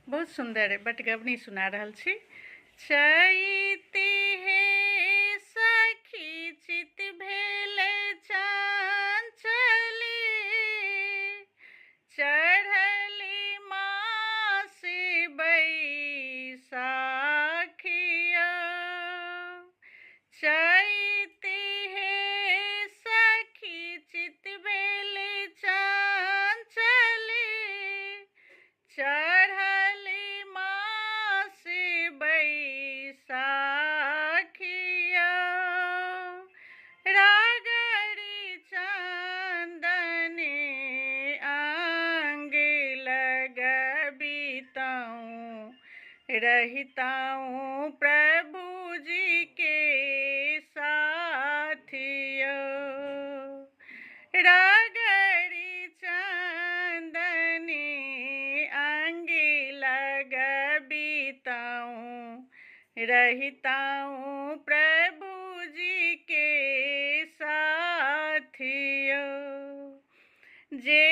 बहुत सुंदर बटगबनी सुना रहल छी। चैती हे सखी चित भेले चंचली, चढ़ली मासी बैसाखिया। चैती हे सखी चित भेले चंचली, चढ़ली मासी बैसाखिया। रागड़ी चंदनी अंग लगबिताऊं, रहताऊं प्रभु जी के साथिया। रागड़ी चंदनी अंग लगबिताऊं, रहताऊं प्रभु जी के साथिया। जे